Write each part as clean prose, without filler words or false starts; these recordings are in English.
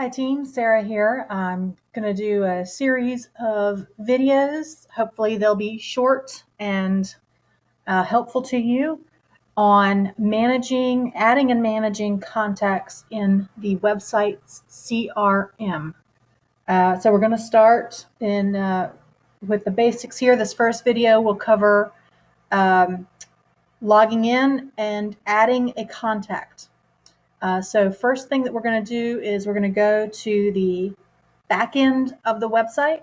Hi team, Sarah here. I'm going to do a series of videos. Hopefully they'll be short and helpful to you on adding and managing contacts in the website's CRM. So we're going to start with the basics here. This first video will cover um, logging in and adding a contact. So first thing that we're going to do is we're going to go to the back end of the website.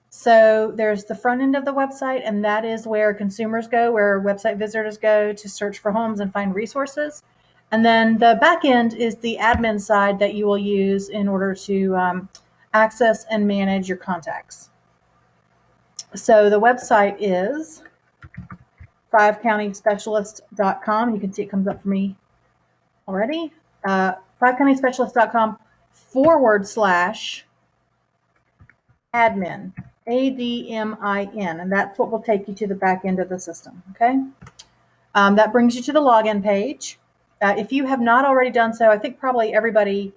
So there's the front end of the website, and that is where consumers go, where website visitors go to search for homes and find resources. And then the back end is the admin side that you will use in order to access and manage your contacts. So the website is fivecountyspecialist.com. You can see it comes up for me already. fivecountyspecialist.com/admin, ADMIN, and that's what will take you to the back end of the system. Okay, that brings you to the login page. If you have not already done so, I think probably everybody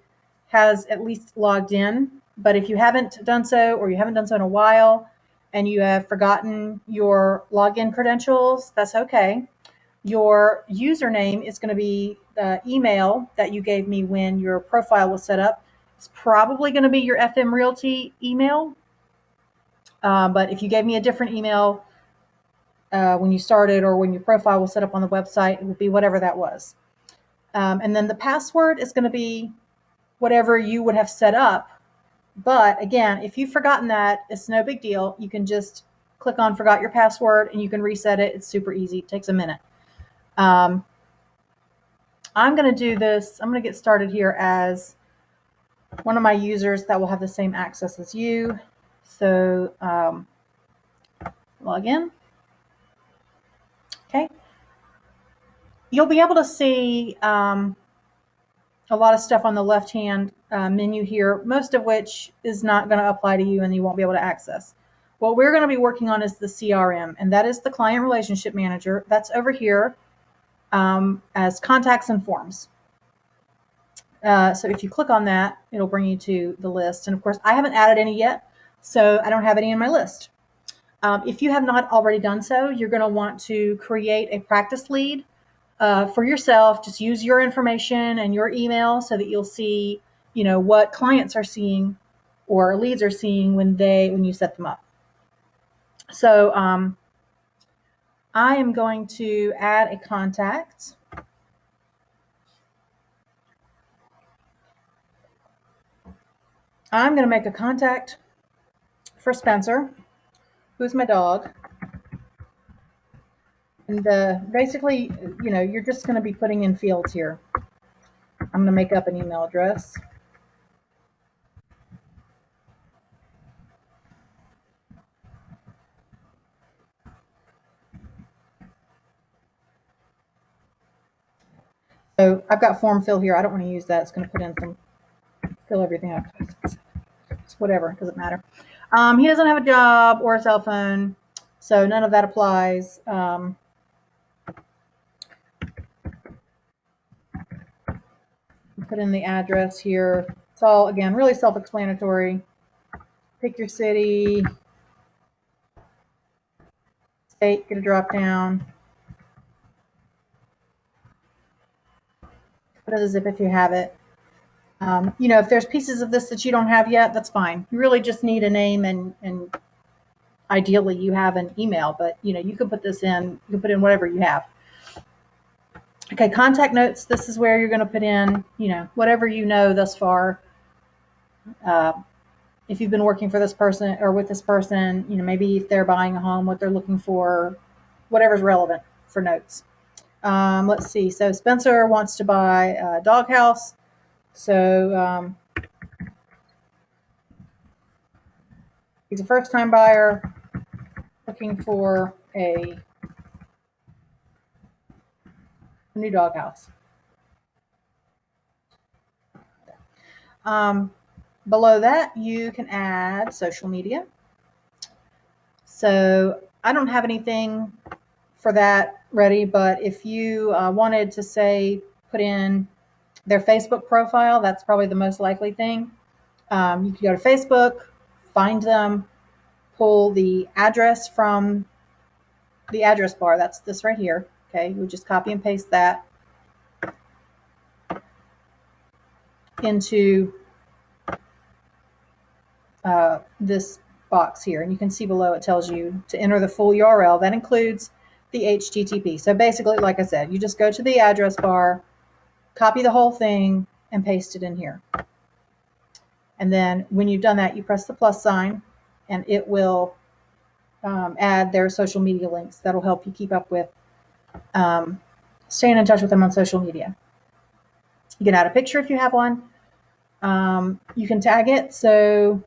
has at least logged in. But if you haven't done so, or you haven't done so in a while, and you have forgotten your login credentials, that's okay. Your username is going to be the email that you gave me when your profile was set up. It's probably going to be your FM Realty email. But if you gave me a different email when you started or when your profile was set up on the website, it would be whatever that was. And then the password is going to be whatever you would have set up. But again, if you've forgotten that, it's no big deal. You can just click on forgot your password and you can reset it. It's super easy. It takes a minute. I'm going to do this. I'm going to get started here as one of my users that will have the same access as you. So log in. Okay. You'll be able to see a lot of stuff on the left-hand menu here, most of which is not going to apply to you and you won't be able to access. What we're going to be working on is the CRM, and that is the Client Relationship Manager. That's over here as contacts and forms. So if you click on that, it'll bring you to the list. And of course, I haven't added any yet, so I don't have any in my list. If you have not already done so, you're going to want to create a practice lead for yourself. Just use your information and your email so that you'll see, what clients are seeing or leads are seeing when you set them up. So I am going to add a contact. I'm going to make a contact for Spencer, who's my dog. And basically, you're just going to be putting in fields here. I'm going to make up an email address. So I've got form fill here. I don't want to use that. It's going to put in fill everything up. It's whatever. It doesn't matter. He doesn't have a job or a cell phone, so none of that applies. Put in the address here. It's all, again, really self-explanatory. Pick your city, state, get a drop down. Put it as if you have it. If there's pieces of this that you don't have yet, that's fine. You really just need a name and ideally you have an email, but you can put this in, you can put in whatever you have. Okay, contact notes. This is where you're going to put in, whatever thus far. If you've been working for this person or with this person, maybe if they're buying a home, what they're looking for, whatever's relevant for notes. Let's see. So Spencer wants to buy a doghouse. So he's a first-time buyer looking for a new doghouse. Below that, you can add social media. So I don't have anything for that ready, but if you wanted to say put in their Facebook profile, that's probably the most likely thing. You can go to Facebook, find them, pull the address from the address bar. That's this right here. Okay, you would just copy and paste that into this box here. And you can see below it tells you to enter the full URL. That includes the HTTP. So basically, like I said, you just go to the address bar, copy the whole thing, and paste it in here. And then when you've done that, you press the plus sign, and it will add their social media links. That'll help you keep up with staying in touch with them on social media. You can add a picture if you have one. You can tag it. So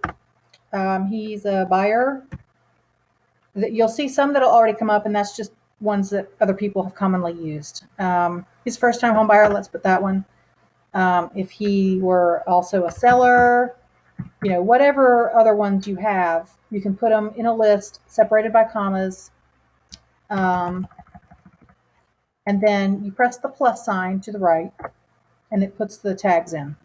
he's a buyer. You'll see some that'll already come up, and that's just ones that other people have commonly used. He's a first-time home buyer. Let's put that one. If he were also a seller, whatever other ones you have, you can put them in a list separated by commas. And then you press the plus sign to the right, and it puts the tags in.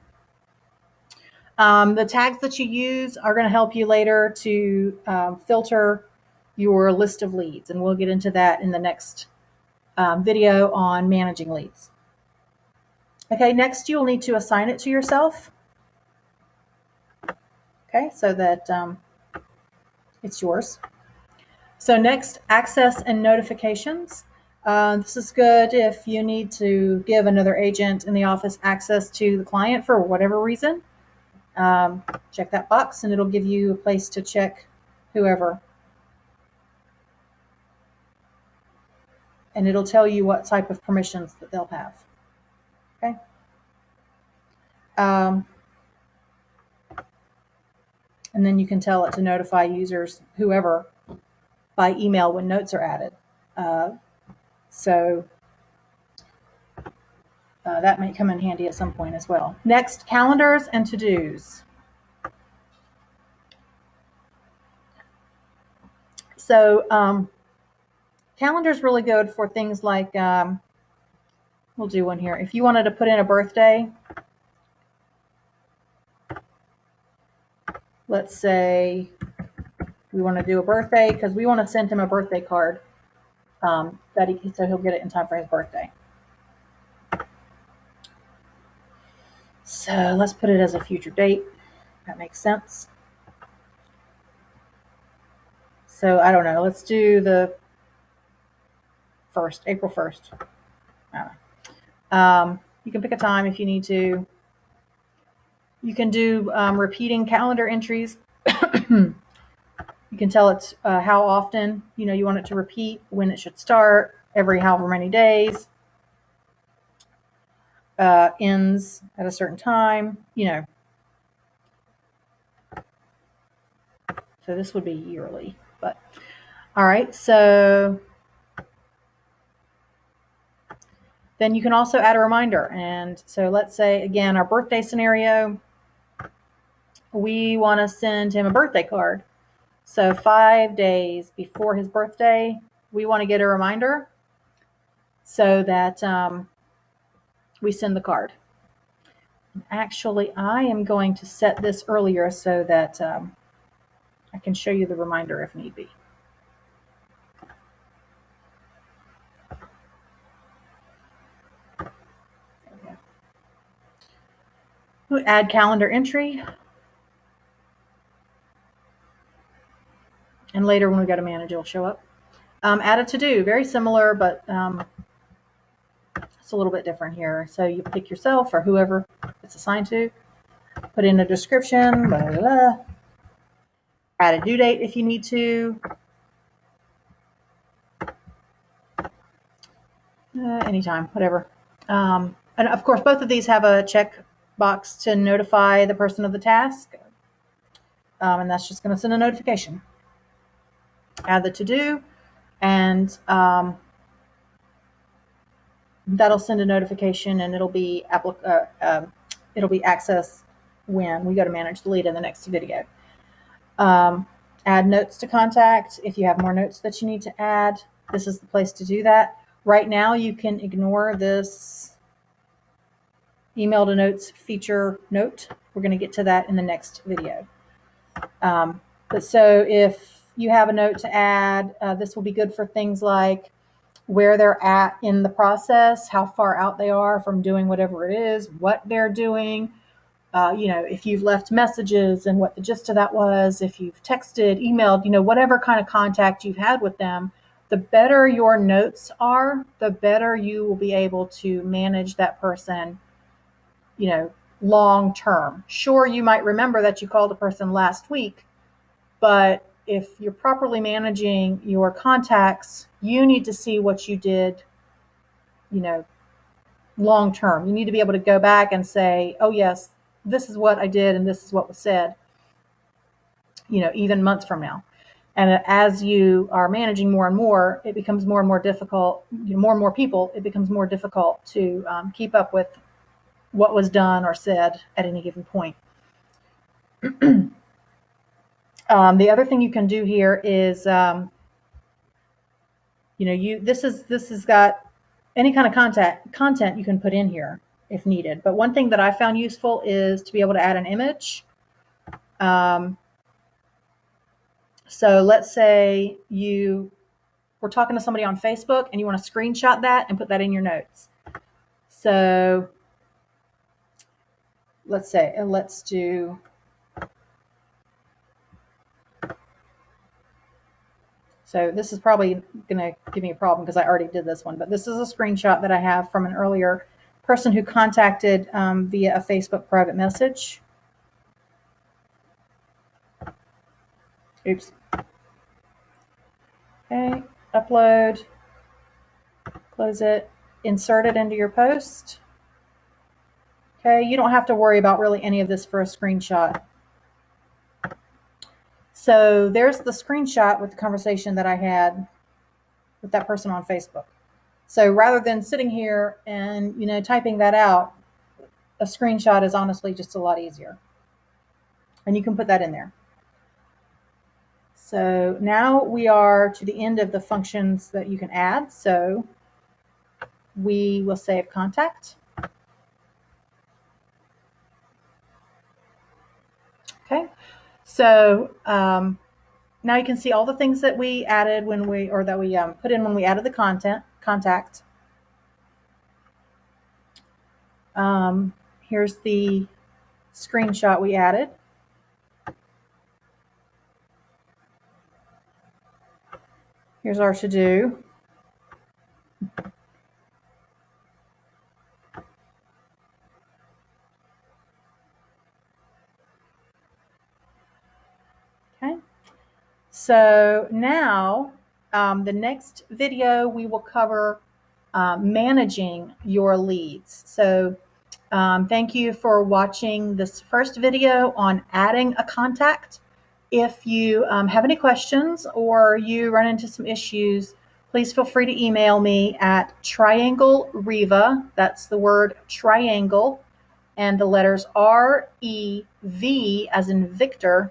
The tags that you use are going to help you later to filter your list of leads, and we'll get into that in the next video on managing leads. Okay, next you'll need to assign it to yourself. Okay, so that it's yours. So next, access and notifications. This is good if you need to give another agent in the office access to the client for whatever reason. Check that box, and it'll give you a place to check whoever. And it'll tell you what type of permissions that they'll have. Okay. And then you can tell it to notify users, whoever, by email when notes are added. So that may come in handy at some point as well. Next, calendars and to-dos. So calendar's really good for things like, we'll do one here. If you wanted to put in a birthday, let's say we want to do a birthday because we want to send him a birthday card so he'll get it in time for his birthday. So let's put it as a future date. That makes sense. So I don't know. Let's do the 1st, April 1st. You can pick a time if you need to. You can do repeating calendar entries. You can tell it how often you want it to repeat, when it should start, every however many days, ends at a certain time. So this would be yearly, but all right. So then you can also add a reminder. And so let's say, again, our birthday scenario, we want to send him a birthday card. So 5 days before his birthday, we want to get a reminder so that we send the card. Actually, I am going to set this earlier so that I can show you the reminder if need be. We'll add calendar entry. And later when we go to manage, it'll show up. Add a to-do, very similar, but it's a little bit different here. So you pick yourself or whoever it's assigned to, put in a description, blah, blah, blah. Add a due date if you need to. Anytime, whatever. And of course, both of these have a check box to notify the person of the task. And that's just going to send a notification. Add the to-do, and that'll send a notification, and it'll be access when we go to manage the lead in the next video. Add notes to contact. If you have more notes that you need to add, this is the place to do that. Right now, you can ignore this email to notes feature note. We're going to get to that in the next video. But so if you have a note to add, this will be good for things like where they're at in the process, how far out they are from doing whatever it is, what they're doing. If you've left messages and what the gist of that was, if you've texted, emailed, whatever kind of contact you've had with them, the better your notes are, the better you will be able to manage that person, long term. Sure, you might remember that you called a person last week, but if you're properly managing your contacts, you need to see what you did, long term. You need to be able to go back and say, oh, yes, this is what I did and this is what was said, even months from now. And as you are managing more and more, it becomes more and more difficult, more and more people, it becomes more difficult to keep up with what was done or said at any given point. The other thing you can do here is, this has got any kind of content you can put in here if needed. But one thing that I found useful is to be able to add an image. So let's say you were talking to somebody on Facebook and you want to screenshot that and put that in your notes. So let's do, so this is probably going to give me a problem because I already did this one, but this is a screenshot that I have from an earlier person who contacted via a Facebook private message. Oops. Okay, upload, close it, insert it into your post. Okay, you don't have to worry about really any of this for a screenshot. So there's the screenshot with the conversation that I had with that person on Facebook. So rather than sitting here and, typing that out, a screenshot is honestly just a lot easier. And you can put that in there. So now we are to the end of the functions that you can add. So we will save contact. Okay. So now you can see all the things that we added that we put in when we added the contact. Here's the screenshot we added. Here's our to-do. Okay. So now the next video we will cover managing your leads. So thank you for watching this first video on adding a contact. If you have any questions or you run into some issues, please feel free to email me at trianglereva, that's the word triangle, and the letters REV as in Victor,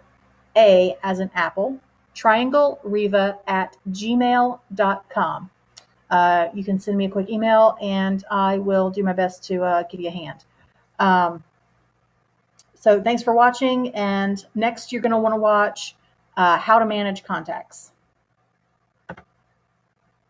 A as in Apple, trianglereva@gmail.com. You can send me a quick email and I will do my best to give you a hand. So thanks for watching, and next you're going to want to watch how to manage contacts.